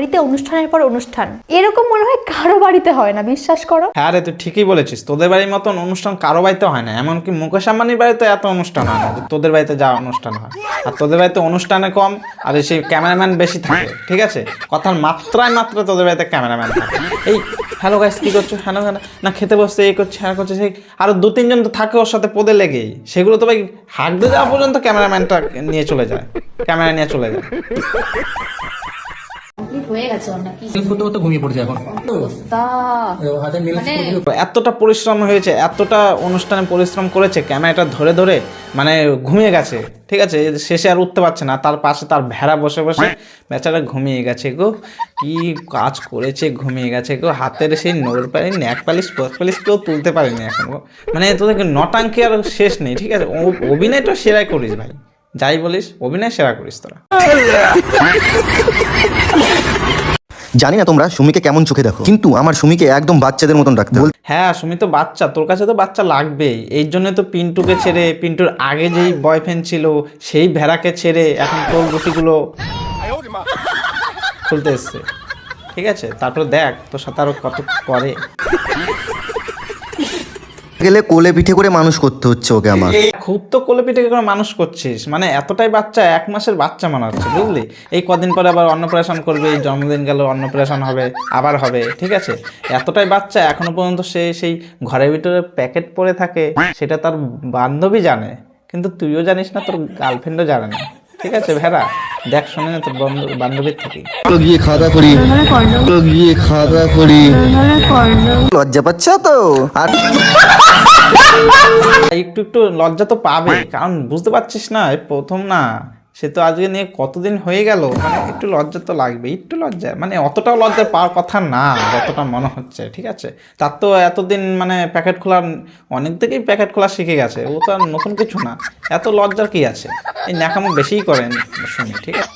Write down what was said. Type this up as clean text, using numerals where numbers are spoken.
বাড়িতে অনুষ্ঠানের পর অনুষ্ঠান, এরকম মনে হয় কারো বাড়িতে হয় না, বিশ্বাস করো। হ্যাঁ রে, তুই ঠিকই বলেছিস, তোদের বাড়ির মতন অনুষ্ঠান কারো বাড়িতে হয় না। এমনকি মুকেশ আম্বানির বাড়িতে এত অনুষ্ঠান হয় না যে তোদের বাড়িতে যা অনুষ্ঠান হয়। আর তোদের বাড়িতে অনুষ্ঠানে কম আর সেই ক্যামেরাম্যান বেশি থাকে, ঠিক আছে? কথার মাত্রায় তোদের বাড়িতে ক্যামেরাম্যান থাকে। এই হ্যালো গাইস, কি করছো, হ্যালো হ্যালো না, খেতে বসছে, এই করছে, হ্যাঁ করছে, সেই আরো 2-3 জন তো থাকে ওর সাথে পদে লেগেই। সেগুলো তো ভাই হাঁকতে যাওয়া পর্যন্ত ক্যামেরাম্যানটা নিয়ে চলে যায়, ক্যামেরা নিয়ে চলে যায়। এতটা পরিশ্রম হয়েছে, এতটা অনুষ্ঠানে পরিশ্রম করেছে, ক্যামেরাটা ধরে ধরে মানে ঘুমিয়ে গেছে, ঠিক আছে? শেষে আর উঠতে পারছে না, তার পাশে তার ভেড়া বসে বসে বেচারা ঘুমিয়ে গেছে গো। কি কাজ করেছে, ঘুমিয়ে গেছে গো। হাতের সেই নোর পালিশ, ন্যাক পালিশ, পথ পালিশ কেউ তুলতে পারেনি এখন গো। মানে তোদেরকে নটাঙ্কি আর শেষ নেই, ঠিক আছে? অভিনয়টা সেরাই করিস ভাই, যাই বলিস অভিনয় সেরা করিস তোরা। জানি না তোমরা সুমিকে কেমন চোখে দেখো, কিন্তু আমার সুমিকে একদম বাচ্চাদের মতন রাখতে। হ্যাঁ, সুমি তো বাচ্চা, তোর কাছে তো বাচ্চা লাগবেই। এই জন্য তো পিন্টুকে ছেড়ে, পিন্টুর আগে যেই বয়ফ্রেন্ড ছিল সেই ভেড়াকে ছেড়ে এখন তোর গুটিগুলো খুলতে এসছে, ঠিক আছে? তারপর দেখ তোর সাথে আরো কত করে। গেলে কোলে পিঠে করে মানুষ করতে হচ্ছে ওকে আমার। খুব তো কোলে পিঠে করে মানুষ করছিস, মানে এতটাই বাচ্চা, 1 মাসের বাচ্চা মনে হচ্ছে, বুঝলি? এই কদিন পরে আবার অন্নপ্রাশন করবে, এই জন্মদিন গেল অন্নপ্রাশন হবে, আবার হবে, ঠিক আছে? এতটাই বাচ্চা, এখনো পর্যন্ত সেই ঘরের ভিতরে প্যাকেট পরে থাকে, সেটা তার বান্ধবী জানে, কিন্তু তুইও জানিস না, তোর গার্লফ্রেন্ডও জানে না, ঠিক আছে? ভেড়া দেখ, শোনে না তোর বান্ধবীর থেকে গিয়ে খাওয়া দাওয়া করি, গিয়ে খাওয়া দাওয়া করি। লজ্জা পাচ্ছ তো? আর একটু একটু লজ্জা তো পাবে, কারণ বুঝতে পারছিস না, এই প্রথম না, সে তো আজকে নিয়ে কতদিন হয়ে গেল, মানে একটু লজ্জা তো লাগবে, একটু লজ্জা, মানে অতটাও লজ্জা পাওয়ার কথা না যতটা মনে হচ্ছে, ঠিক আছে? তার তো এতদিন মানে প্যাকেট খোলার, অনেক থেকেই প্যাকেট খোলা শিখে গেছে, ও তো আর নতুন কিছু না, এত লজ্জার কি আছে? এই ন্যাকামো বেশিই করেন শুনি, ঠিক আছে?